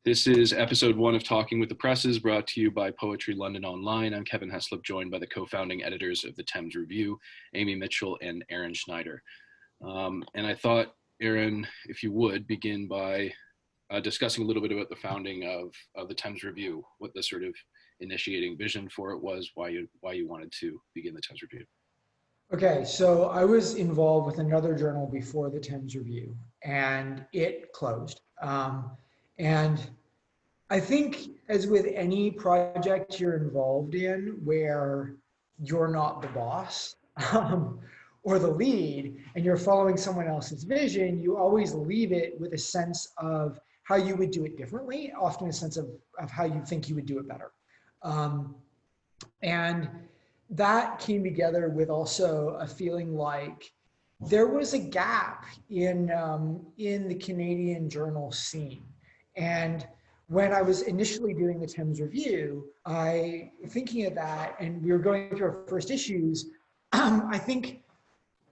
This is episode 1 of Talking with the Presses, brought to you by Poetry London Online. I'm Kevin Heslop, joined by the co-founding editors of the Thames Review, Amy Mitchell and Aaron Schneider. And I thought, Aaron, if you would begin by discussing a little bit about the founding of the Thames Review, what the sort of initiating vision for it was, why you wanted to begin the Thames Review. Okay, so I was involved with another journal before the Thames Review, and it closed. And I think, as with any project you're involved in where you're not the boss or the lead, and you're following someone else's vision, you always leave it with a sense of how you would do it differently, often a sense of how you think you would do it better. And that came together with also a feeling like there was a gap in the Canadian journal scene. And when I was initially doing the Thames Review, thinking of that, and we were going through our first issues, I think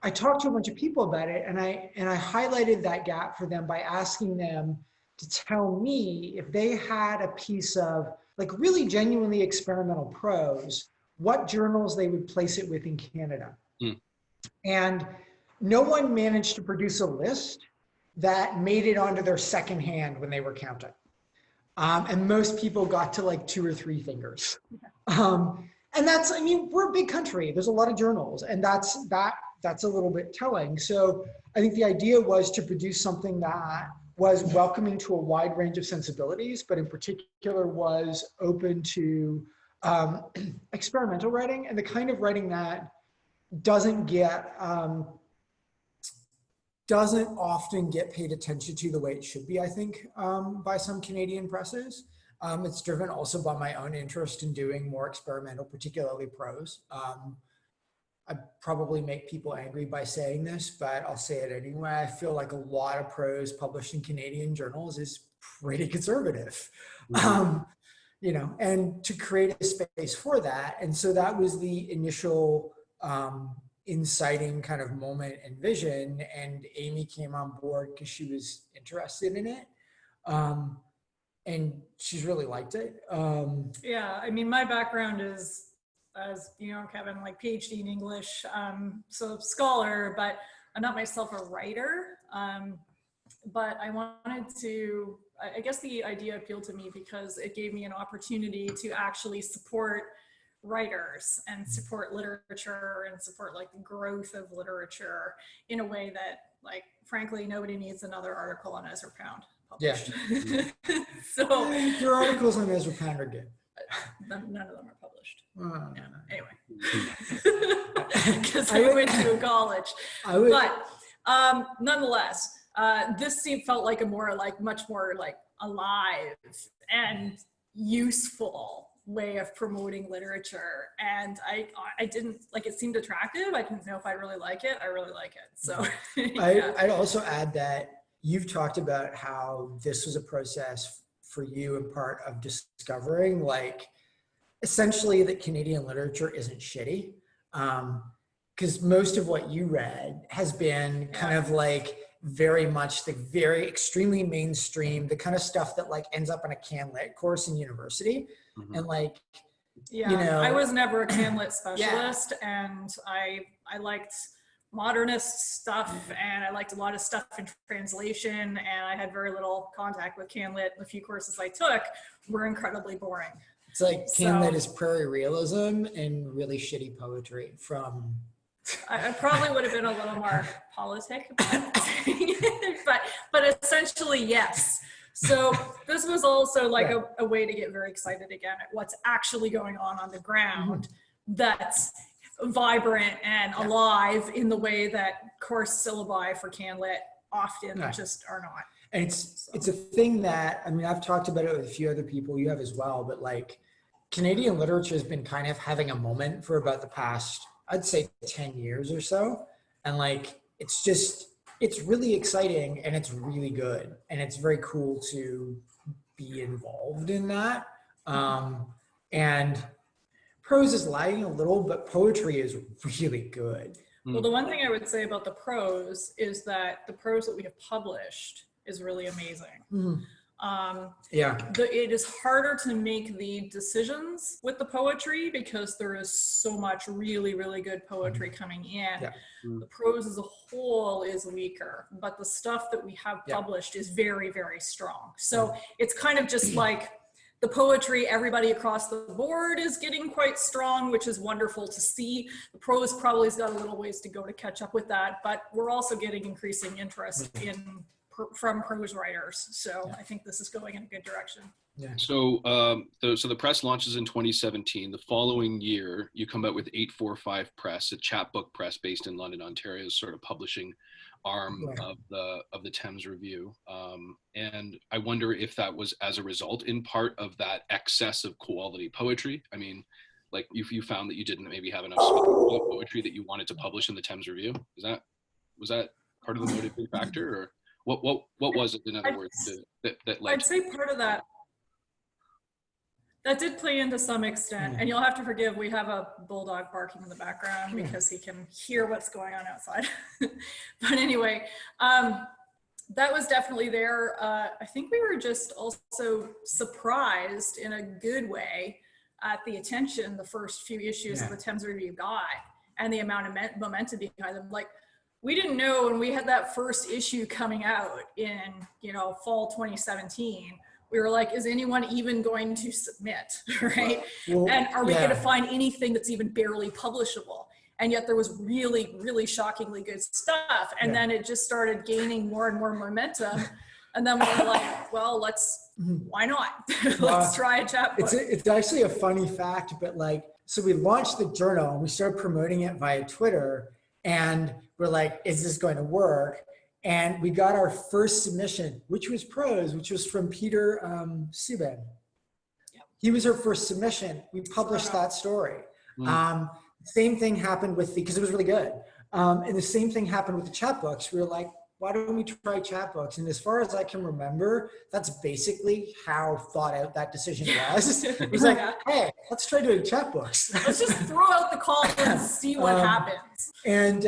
I talked to a bunch of people about it, and I highlighted that gap for them by asking them to tell me if they had a piece of like really genuinely experimental prose, what journals they would place it with in Canada. And no one managed to produce a list that made it onto their second hand when they were counting. And most people got to like 2 or 3 fingers. And that's, I mean, we're a big country. There's a lot of journals, and that's a little bit telling. So I think the idea was to produce something that was welcoming to a wide range of sensibilities, but in particular was open to experimental writing, and the kind of writing that doesn't often get paid attention to the way it should be, I think, by some Canadian presses. It's driven also by my own interest in doing more experimental, particularly prose. I probably make people angry by saying this, but I'll say it anyway. I feel like a lot of prose published in Canadian journals is pretty conservative. You know, and to create a space for that. And so that was the initial inciting kind of moment and vision. And Amy came on board because she was interested in it. And she's really liked it. Yeah, I mean, my background is, as you know, Kevin, like PhD in English, so scholar, but I'm not myself a writer. But I wanted to, I guess the idea appealed to me because it gave me an opportunity to actually support writers and support literature and support like the growth of literature in a way that, like, frankly, nobody needs another article on Ezra Pound published. Yeah. So your articles on Ezra Pound are good. None of them are published. Yeah. Anyway, because I went to college. But nonetheless, this felt like a much more like alive and useful way of promoting literature. And I didn't, like, it seemed attractive. I didn't know if I really like it. I really like it. So yeah. I'd also add that you've talked about how this was a process for you in part of discovering, like, essentially that Canadian literature isn't shitty. Because most of what you read has been kind of like very much the very extremely mainstream, the kind of stuff that like ends up in a CanLit course in university. And like, yeah, you know, I was never a CanLit specialist, and I liked modernist stuff, and I liked a lot of stuff in translation, and I had very little contact with CanLit. The few courses I took were incredibly boring. It's like CanLit is prairie realism and really shitty poetry from... I probably would have been a little more politic about saying it, but essentially, yes. So this was also like a way to get very excited again at what's actually going on the ground that's vibrant and alive in the way that course syllabi for CanLit often just are not. And it's a thing that, I mean, I've talked about it with a few other people, you have as well, but like Canadian literature has been kind of having a moment for about the past, I'd say 10 years or so. And like, it's really exciting and it's really good. And it's very cool to be involved in that. And prose is lagging a little, but poetry is really good. Well, the one thing I would say about the prose is that the prose that we have published is really amazing. It is harder to make the decisions with the poetry because there is so much really, really good poetry coming in. Yeah. The prose as a whole is weaker, but the stuff that we have published is very, very strong. So it's kind of just like the poetry, everybody across the board is getting quite strong, which is wonderful to see. The prose probably has got a little ways to go to catch up with that, but we're also getting increasing interest from prose writers. So I think this is going in a good direction. Yeah. So, so the press launches in 2017. The following year, you come out with 845 Press, a chapbook press based in London, Ontario's sort of publishing arm of the Thames Review. And I wonder if that was as a result, in part, of that excess of quality poetry. I mean, like if you found that you didn't maybe have enough poetry that you wanted to publish in the Thames Review. Was that part of the motivating factor, or what was it, in other words, that led I'd say part of that did play into some extent, and you'll have to forgive, we have a bulldog barking in the background because he can hear what's going on outside. But anyway, that was definitely there. I think we were just also surprised in a good way at the attention the first few issues of the Thames Review got and the amount of momentum behind them. Like, we didn't know when we had that first issue coming out in, fall 2017, we were like, is anyone even going to submit, right? Well, and are we going to find anything that's even barely publishable? And yet there was really, really shockingly good stuff. And then it just started gaining more and more momentum. And then we were like, well, why not? Let's try a chapbook. It's actually a funny fact, but so we launched the journal and we started promoting it via Twitter, and we're like, is this going to work? And we got our first submission, which was prose, which was from Peter Subban. He was our first submission. We published that story. Same thing happened because it was really good. And the same thing happened with the chapbooks. We were like, why don't we try chapbooks? And as far as I can remember, that's basically how thought out that decision was. It was like, hey, let's try doing chapbooks. Let's just throw out the call and see what happens. And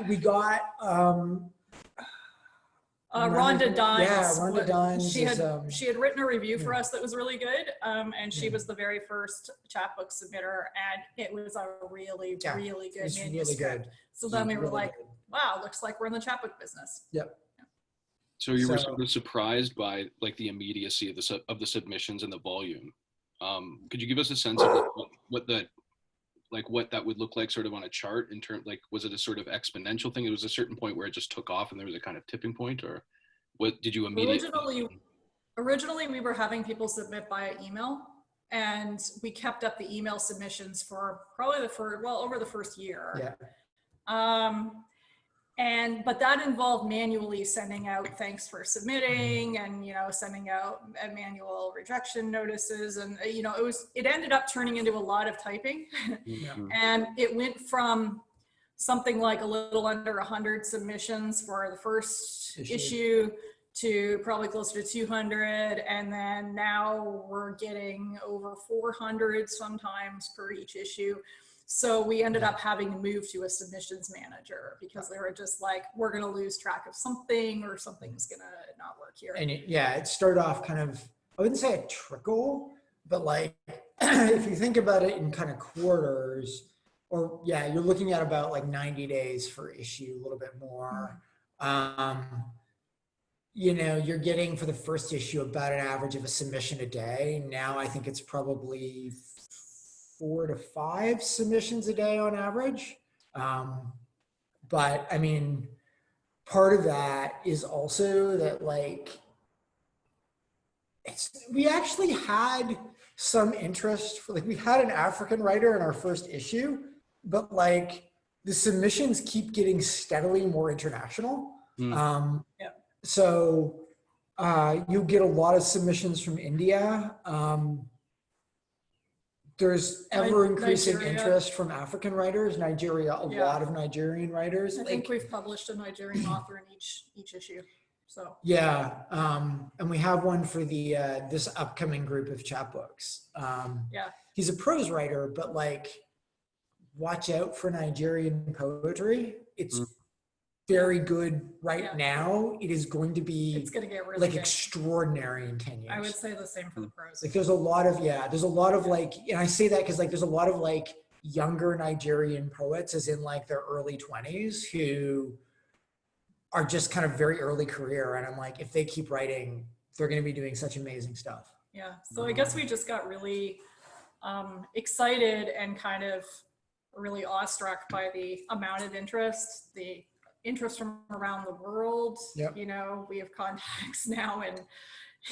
we got Rhonda Dines. Yeah, Rhonda Dines. She had written a review for us that was really good, and she was the very first chapbook submitter, and it was a really, really good manuscript. Really good. So then we were like, wow, looks like we're in the chapbook business. Yep. So you were sort of surprised by the immediacy of the submissions and the volume. Could you give us a sense of what that would look like sort of on a chart in terms, was it a sort of exponential thing? It was a certain point where it just took off and there was a kind of tipping point, or what did you immediately? Originally we were having people submit via email, and we kept up the email submissions for probably over the first year. Yeah. But that involved manually sending out thanks for submitting, and sending out manual rejection notices, and it ended up turning into a lot of typing. And it went from something like a little under 100 submissions for the first issue to probably closer to 200, and then now we're getting over 400 sometimes per each issue. So we ended up having to move to a submissions manager because they were just like, we're going to lose track of something, or something's going to not work here. And it started off kind of, I wouldn't say a trickle, but if you think about it in kind of quarters, or you're looking at about 90 days for issue, a little bit more. You're getting for the first issue about an average of a submission a day. Now I think it's probably 4 to 5 submissions a day on average. But I mean, part of that is also that we actually had some interest for we had an African writer in our first issue, but the submissions keep getting steadily more international. So you get a lot of submissions from India. There's ever increasing interest from African writers, Nigeria, a lot of Nigerian writers. I think we've published a Nigerian author in each issue. So and we have one for the this upcoming group of chapbooks. He's a prose writer, but watch out for Nigerian poetry. It's very good right Yeah. now, it is going to be It's going to get really like big. extraordinary in 10 years. I would say the same for the pros. Like there's a lot of like, and I say that because like there's a lot of like younger Nigerian poets, as in like their early 20s, who are just kind of very early career. And I'm like, if they keep writing, they're going to be doing such amazing stuff. Yeah. So I guess we just got really excited and kind of really awestruck by the amount of interest, the interest from around the world. Yep. You know, we have contacts now in,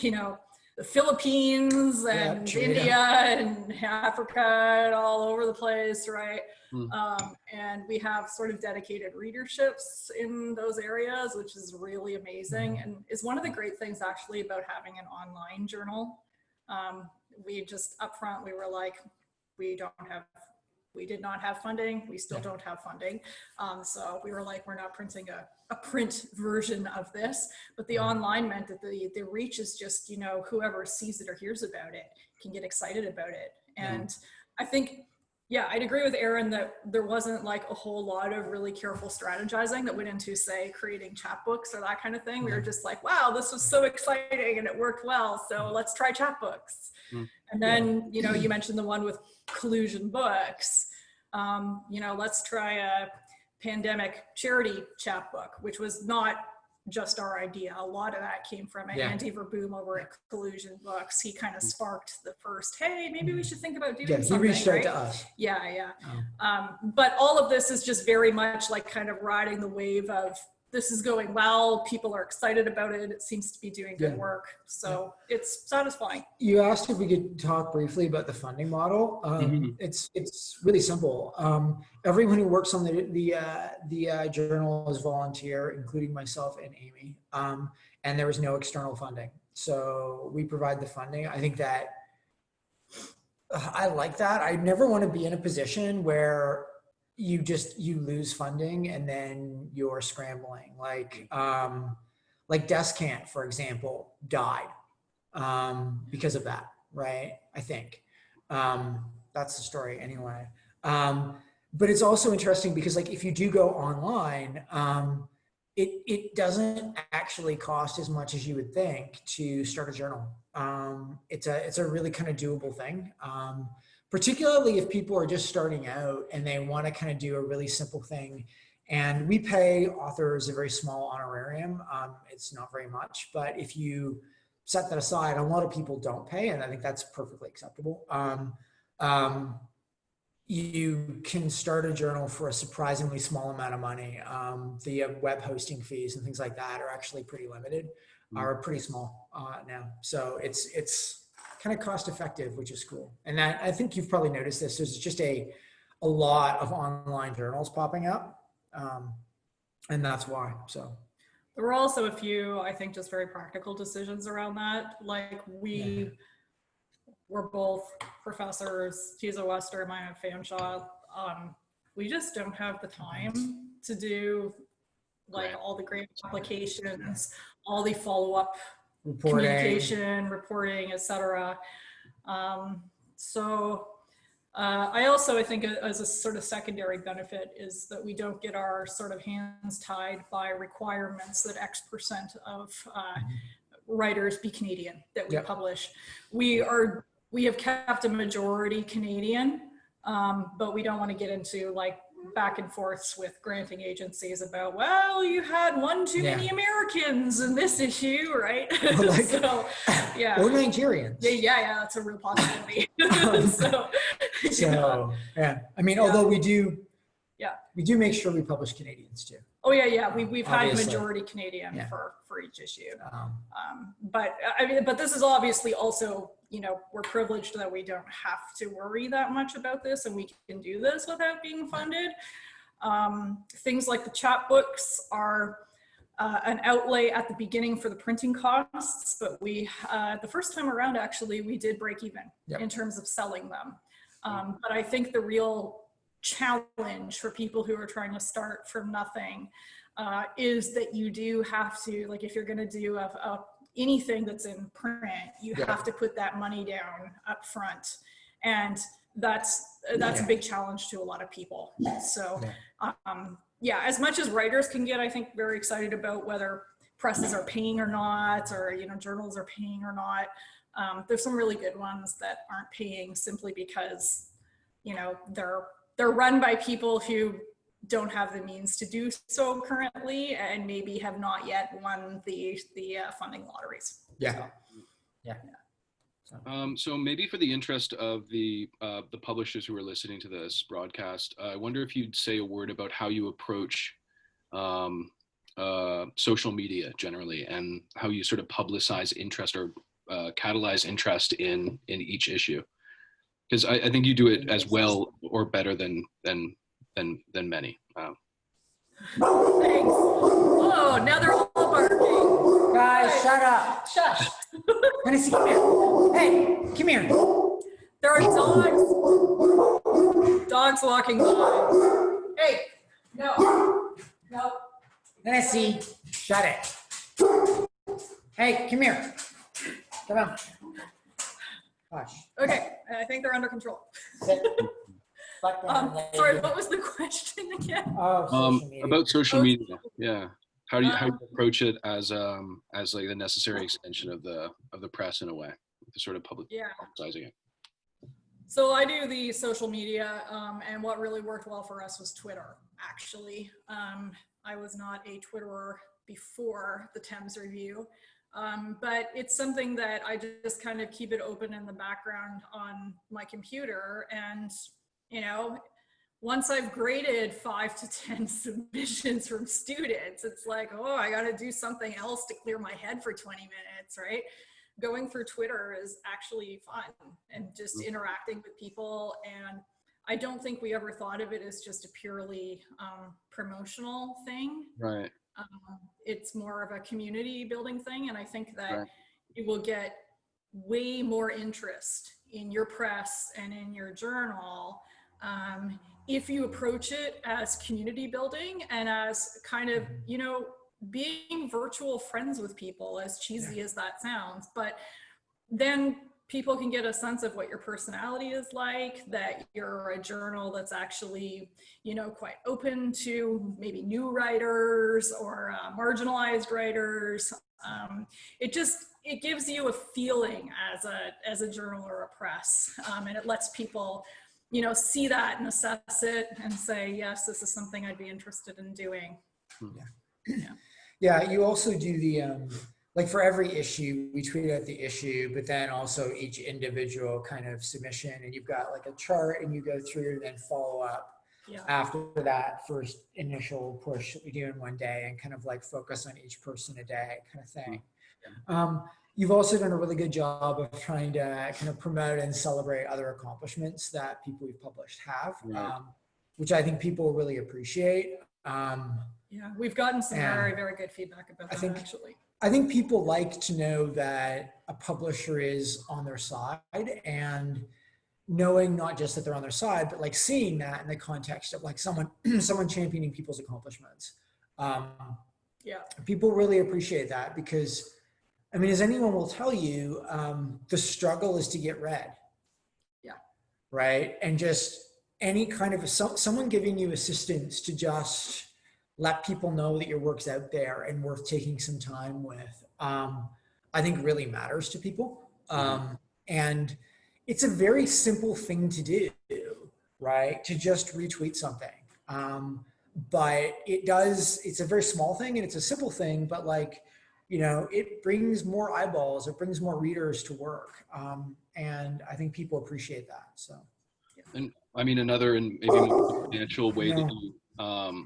you know, the Philippines and India and Africa and all over the place, right? And we have sort of dedicated readerships in those areas, which is really amazing, and is one of the great things actually about having an online journal. We just upfront, we were like, we did not have funding. We still don't have funding. So we were like, we're not printing a print version of this, but the online meant that the reach is just, you know, whoever sees it or hears about it can get excited about it. And I think, yeah, I'd agree with Aaron that there wasn't like a whole lot of really careful strategizing that went into, say, creating chapbooks or that kind of thing. We were just like, wow, this was so exciting and it worked well, so let's try chapbooks. And then, you know, you mentioned the one with collusion books. You know, let's try a pandemic charity chapbook, which was not just our idea. A lot of that came from Andy Verboom over at Collusion Books. He kind of sparked the first, hey, maybe we should think about doing something. He reached out to us. Yeah. But all of this is just very much like kind of riding the wave of, this is going well, people are excited about it, it seems to be doing good work. So it's satisfying. You asked if we could talk briefly about the funding model. It's really simple. Everyone who works on the journal is volunteer, including myself and Amy. And there was no external funding. So we provide the funding. I think that I like that. I never want to be in a position where you lose funding and then you're scrambling. Like Descant, for example, died because of that, right? I think that's the story anyway. But it's also interesting because like if you do go online, it doesn't actually cost as much as you would think to start a journal. It's a really kind of doable thing. Particularly if people are just starting out and they want to kind of do a really simple thing. And we pay authors a very small honorarium. It's not very much, but if you set that aside, a lot of people don't pay, and I think that's perfectly acceptable. You can start a journal for a surprisingly small amount of money. The web hosting fees and things like that are actually pretty limited, are pretty small now. So it's kind of cost effective, which is cool. And that, I think you've probably noticed this, there's just a lot of online journals popping up. And that's why. So there were also a few, I think, just very practical decisions around that. Like we were both professors, he's a Western, I'm a Fanshawe. We just don't have the time to do like all the great applications, all the follow-up communication, reporting, etc. So I also, I think as a sort of secondary benefit is that we don't get our sort of hands tied by requirements that X% of writers be Canadian that we publish. We have kept a majority Canadian, but we don't want to get into like back and forths with granting agencies about, well, you had one too many Americans in this issue, right? Or like, so, or Nigerians. Yeah, that's a real possibility. I mean, although we do make sure we publish Canadians too. Oh yeah, we've had majority Canadian for each issue. But I mean, but this is obviously also, you know, we're privileged that we don't have to worry that much about this, and we can do this without being funded. Things like the chapbooks are an outlay at the beginning for the printing costs, but we the first time around actually we did break even in terms of selling them. But I think the real challenge for people who are trying to start from nothing is that you do have to, like, if you're going to do anything that's in print, you have to put that money down up front, and that's a big challenge to a lot of people. So yeah, as much as writers can get, I think, very excited about whether presses are paying or not, or, you know, journals are paying or not. There's some really good ones that aren't paying simply because, you know, they're run by people who don't have the means to do so currently, and maybe have not yet won the funding lotteries. Yeah. So, Yeah. So maybe for the interest of the publishers who are listening to this broadcast, I wonder if you'd say a word about how you approach social media generally, and how you sort of publicize interest or catalyze interest in each issue, because I think you do it as well or better than many. Thanks. Oh, now they're all barking. Guys, shut up. Shush. Hennessy, come here. Hey, come here. There are dogs walking by. Hey, no. Hennessy, shut it. Hey, come here. Come on. Hush. Okay, I think they're under control. Sit. Sorry, what was the question again? Oh, social media. About social media, yeah. How do you approach it as like the necessary extension of the press in a way, the sort of publicizing it? So I do the social media, and what really worked well for us was Twitter, actually. I was not a Twitterer before the Thames review, but it's something that I just kind of keep it open in the background on my computer. And, you know, once I've graded 5 to 10 submissions from students, it's like, oh, I got to do something else to clear my head for 20 minutes, right? Going through Twitter is actually fun, and just interacting with people. And I don't think we ever thought of it as just a purely promotional thing. Right. It's more of a community building thing. And I think that you will get way more interest in your press and in your journal if you approach it as community building and as kind of, you know, being virtual friends with people, as cheesy as that sounds. But then people can get a sense of what your personality is like, that you're a journal that's actually, you know, quite open to maybe new writers or marginalized writers. It gives you a feeling as a journal or a press, and it lets people, you know, see that and assess it and say, yes, this is something I'd be interested in doing. Yeah, you also do the, like for every issue, we tweet out the issue, but then also each individual kind of submission, and you've got like a chart, and you go through and then follow up after that first initial push that we do in one day, and kind of like focus on each person a day kind of thing. You've also done a really good job of trying to kind of promote and celebrate other accomplishments that people we've published have, which I think people really appreciate. Yeah, we've gotten some very, very good feedback about that, actually. I think people like to know that a publisher is on their side, and knowing not just that they're on their side, but like seeing that in the context of like someone championing people's accomplishments. People really appreciate that, because I mean, as anyone will tell you, the struggle is to get read. Right. And just any kind of someone giving you assistance to just let people know that your work's out there and worth taking some time with, I think really matters to people. And it's a very simple thing to do, right? To just retweet something. But it's a very small thing, and it's a simple thing, but like, you know, it brings more eyeballs, it brings more readers to work. And I think people appreciate that, so. And I mean, another and maybe more substantial way that you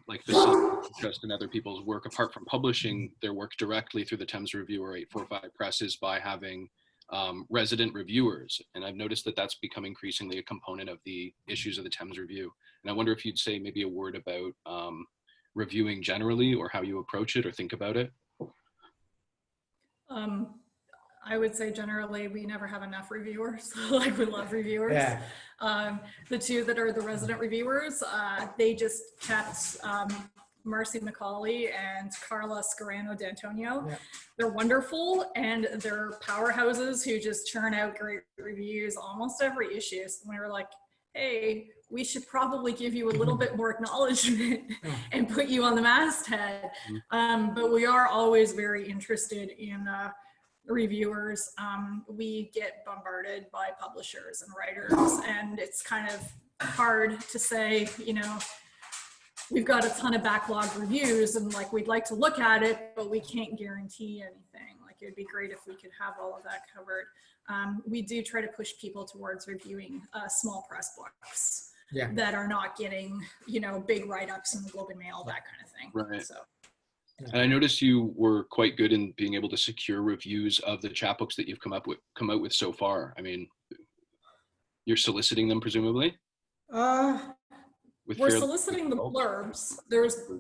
like facilitate interest in other people's work, apart from publishing their work directly through the Thames Review or 845 Press, is by having resident reviewers. And I've noticed that that's become increasingly a component of the issues of the Thames Review. And I wonder if you'd say maybe a word about reviewing generally, or how you approach it or think about it. I would say generally we never have enough reviewers. Like, we love reviewers. The two that are the resident reviewers, they just kept Marcy McCauley and Carla Scarano D'Antonio. They're wonderful, and they're powerhouses who just churn out great reviews almost every issue. So we were like, hey, we should probably give you a little bit more acknowledgement and put you on the masthead. But we are always very interested in reviewers. We get bombarded by publishers and writers, and it's kind of hard to say, you know, we've got a ton of backlog reviews and like we'd like to look at it, but we can't guarantee anything. Like it would be great if we could have all of that covered. We do try to push people towards reviewing small press books that are not getting, you know, big write-ups in the Globe and Mail, that kind of thing. Right. So. And I noticed you were quite good in being able to secure reviews of the chapbooks that you've come out with so far. I mean, you're soliciting them presumably? We're soliciting the blurbs.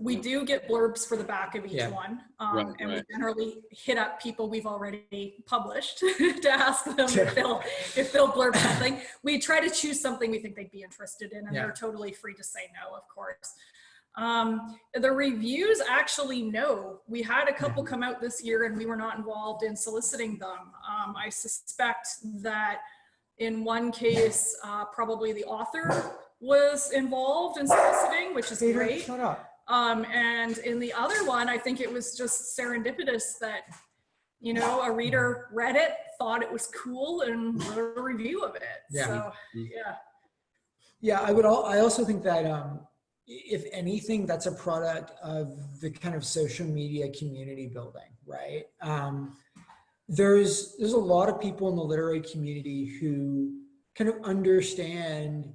We do get blurbs for the back of each one. And we generally hit up people we've already published to ask them if they'll blurb something. We try to choose something we think they'd be interested in, and they're totally free to say no, of course. The reviews, actually, no. We had a couple come out this year and we were not involved in soliciting them. I suspect that in one case, probably the author was involved in soliciting, which is great. Shut up. And in the other one, I think it was just serendipitous that, you know, a reader read it, thought it was cool, and wrote a review of it. So, I also think that if anything, that's a product of the kind of social media community building, right? There's a lot of people in the literary community who kind of understand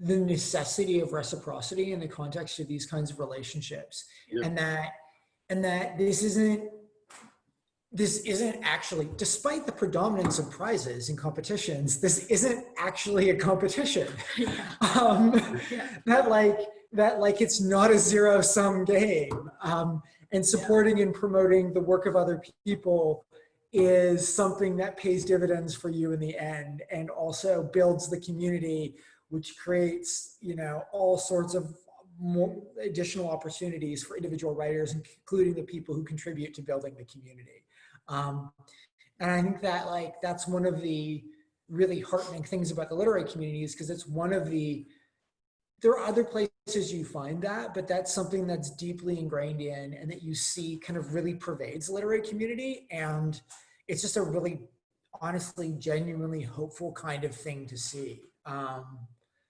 the necessity of reciprocity in the context of these kinds of relationships, and that this isn't actually, despite the predominance of prizes and competitions, this isn't actually a competition. That it's not a zero-sum game, and supporting and promoting the work of other people is something that pays dividends for you in the end, and also builds the community, which creates, you know, all sorts of more additional opportunities for individual writers, including the people who contribute to building the community. And I think that that's one of the really heartening things about the literary community, is because it's one of the, there are other places you find that, but that's something that's deeply ingrained in, and that you see kind of really pervades the literary community. And it's just a really, honestly, genuinely hopeful kind of thing to see.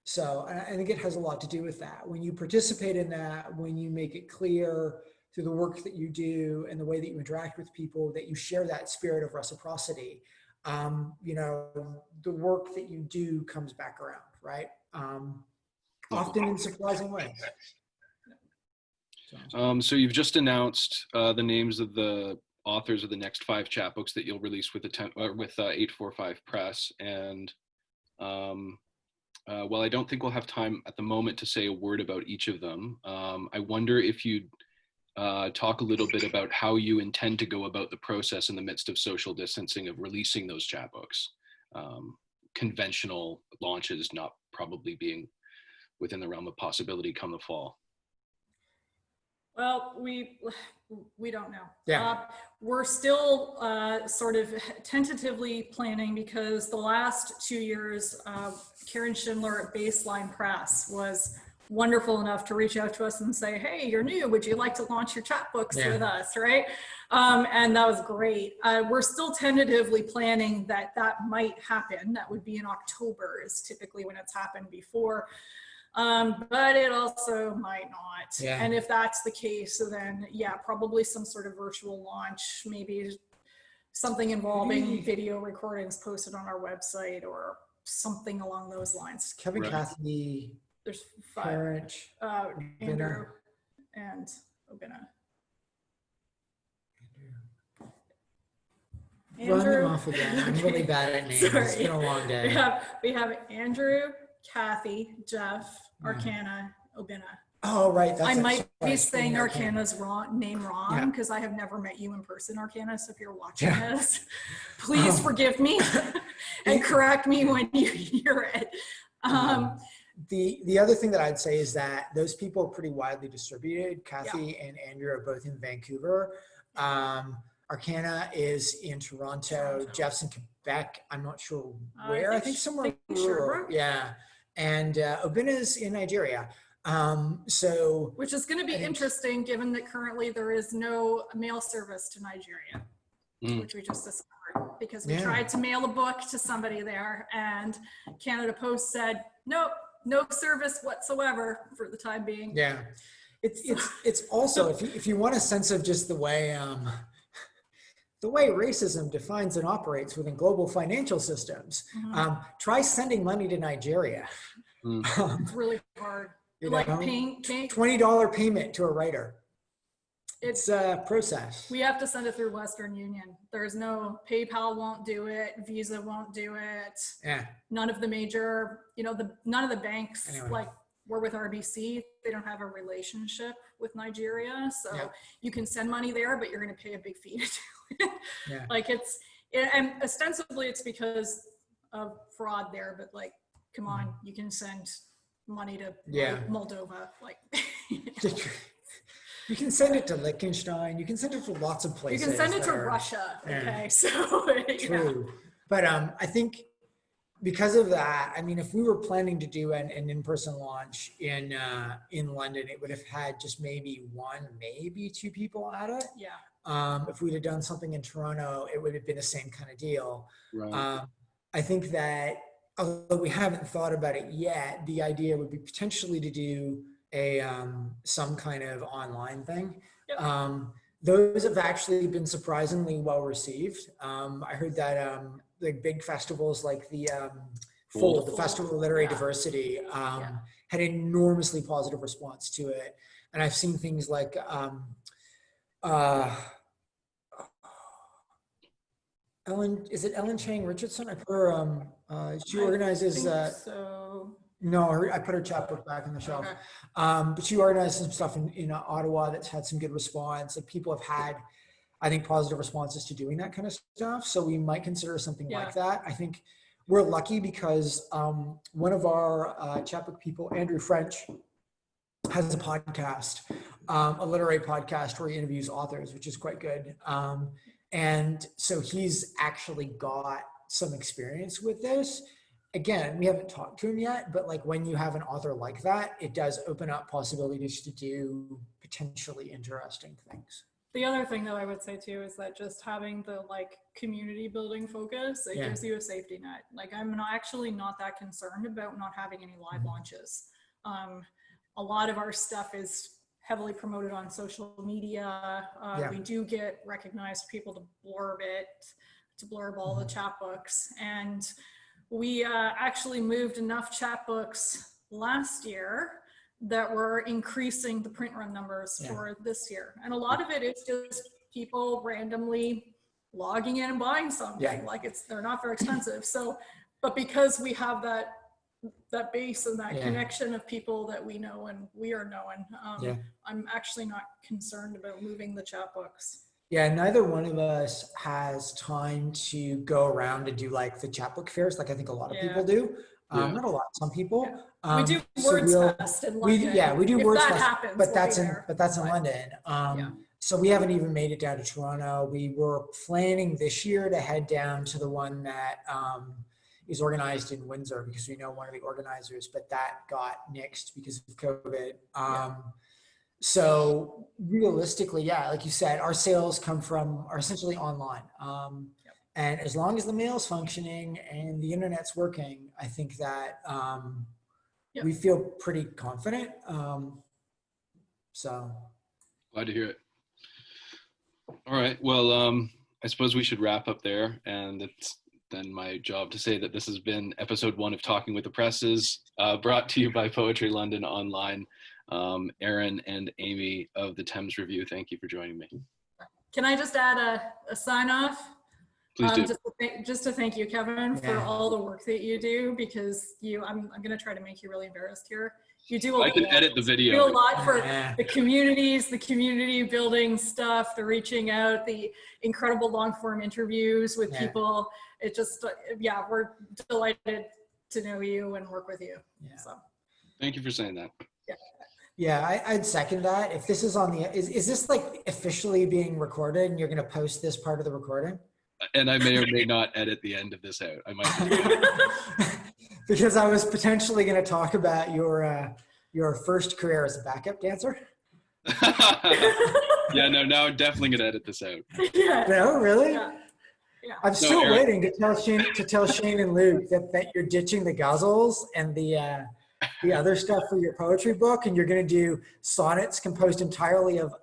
So I think it has a lot to do with that. When you participate in that, when you make it clear through the work that you do and the way that you interact with people, that you share that spirit of reciprocity, you know, the work that you do comes back around, right? Often in surprising ways. So you've just announced the names of the authors of the next 5 chapbooks that you'll release with 845 Press, and while I don't think we'll have time at the moment to say a word about each of them, I wonder if you'd talk a little bit about how you intend to go about the process in the midst of social distancing of releasing those chapbooks. Conventional launches not probably being within the realm of possibility come the fall. Well, we don't know. We're still sort of tentatively planning, because the last 2 years, Karen Schindler at Baseline Press was wonderful enough to reach out to us and say, hey, you're new, would you like to launch your chapbooks with us, right? And that was great. We're still tentatively planning that might happen. That would be in October, is typically when it's happened before. But it also might not. And if that's the case, then probably some sort of virtual launch, maybe something involving video recordings posted on our website or something along those lines. Kevin, Kathy, there's 5. Andrew and Obina. Run them off again. I'm really bad at names. Sorry. It's been a long day. We have Andrew, Kathy, Jeff, Arcana, Obina. Oh, right. I might be saying Arcana's name wrong, because I have never met you in person, Arcana. So if you're watching this, please forgive me and correct me when you hear it. The other thing that I'd say is that those people are pretty widely distributed. Kathy and Andrew are both in Vancouver. Arcana is in Toronto. Jeff's in Quebec. I'm not sure where. I think somewhere rural. and Obina's in Nigeria. So which is going to be interesting given that currently there is no mail service to Nigeria, which we just discovered because we tried to mail a book to somebody there and Canada Post said, nope, no service whatsoever for the time being. Yeah. It's also, if you want a sense of just the way racism defines and operates within global financial systems, try sending money to Nigeria. It's really hard. Like paying $20 payment to a writer. It's a process. We have to send it through Western Union. There's no PayPal won't do it. Visa won't do it. Yeah. None of the major, none of the banks like we're with RBC. They don't have a relationship with Nigeria. So you can send money there, but you're going to pay a big fee to do it. Yeah. Like and ostensibly it's because of fraud there, but like, come on, you can send money to Moldova. Like, you can send it to Liechtenstein. You can send it to lots of places. You can send it to Russia. Okay, so true. But I think because of that, I mean, if we were planning to do an in-person launch in London, it would have had just maybe one, maybe two people at it. Yeah. If we'd have done something in Toronto, it would have been the same kind of deal. Right. I think that, although we haven't thought about it yet, the idea would be potentially to do some kind of online thing. Yep. Those have actually been surprisingly well received. I heard that like big festivals like the Fold, the Festival of Literary Diversity, had an enormously positive response to it. And I've seen things like Ellen Chang Richardson? I put her, she organizes, no, I put her chapbook back on the shelf. Okay. But she organizes some stuff in Ottawa that's had some good response. Like people have had, I think, positive responses to doing that kind of stuff. So we might consider something like that. I think we're lucky because one of our chapbook people, Andrew French, has a podcast, a literary podcast where he interviews authors, which is quite good. And so he's actually got some experience with this. Again, we haven't talked to him yet, but like when you have an author like that, it does open up possibilities to do potentially interesting things. The other thing that I would say too is that just having the like community building focus, it gives you a safety net. Like I'm actually not that concerned about not having any live launches. A lot of our stuff is heavily promoted on social media. We do get recognized people to blurb all the chapbooks. And we actually moved enough chapbooks last year that we're increasing the print run numbers for this year. And a lot of it is just people randomly logging in and buying something. Like they're not very expensive. So, but because we have that base and that connection of people that we know and we are known, I'm actually not concerned about moving the chapbooks. Yeah, neither one of us has time to go around and do like the chapbook fairs, like I think a lot of people do. Not a lot, some people. We do Words Fest in London. We do if Words that Fest, happens, but that's in London. So we haven't even made it down to Toronto. We were planning this year to head down to the one that is organized in Windsor because we know one of the organizers, but that got nixed because of COVID. So realistically, like you said, our sales are essentially online. And as long as the mail's functioning and the internet's working, I think that we feel pretty confident. So glad to hear it. All right. Well, I suppose we should wrap up there, and it's then my job to say that this has been episode 1 of Talking with the Presses, brought to you by Poetry London Online. Aaron and Amy of the Thames Review, thank you for joining me. Can I just add a sign off? Please do. Just to thank you, Kevin, for all the work that you do, because I'm going to try to make you really embarrassed here. You do a lot. I can edit the video. You do a lot for the communities, the community building stuff, the reaching out, the incredible long form interviews with people. It just, we're delighted to know you and work with you. So. Thank you for saying that. Yeah, I'd second that. If this is on is this like officially being recorded and you're going to post this part of the recording? And I may or may not edit the end of this out. I might. because I was potentially going to talk about your first career as a backup dancer. Yeah, no, now I'm definitely gonna edit this out. Yeah. No, really? Yeah. Yeah. I'm still Aaron. waiting to tell Shane and Luke that you're ditching the ghazals and the other stuff for your poetry book, and you're going to do sonnets composed entirely of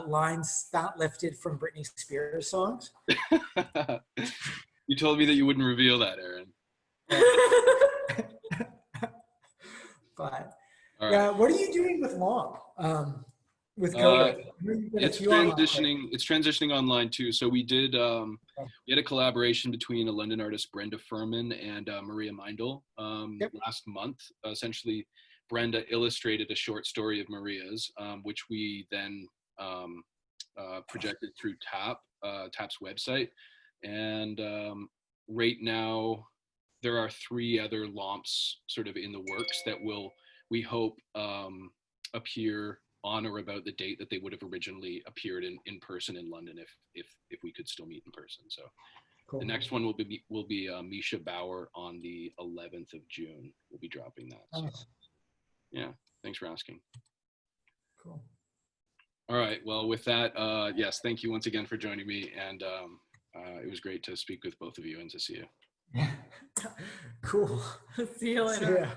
lines not lifted from Britney Spears songs. You told me that you wouldn't reveal that, Aaron. But All yeah, right. what are you doing with Long? With COVID? It's transitioning. It's transitioning online too. So we had a collaboration between a London artist, Brenda Furman, and Maria Mindil last month. Essentially, Brenda illustrated a short story of Maria's, which we then projected through TAP's website. And right now, there are 3 other LOMPs sort of in the works that we hope appear on or about the date that they would have originally appeared in person in London if we could still meet in person. So Cool. the next one will be Misha Bauer on the 11th of June. We'll be dropping that. So, Nice. yeah, thanks for asking. Cool. All right. Well, with that, yes, thank you once again for joining me, and it was great to speak with both of you and to see you. Cool. See you later. Yeah.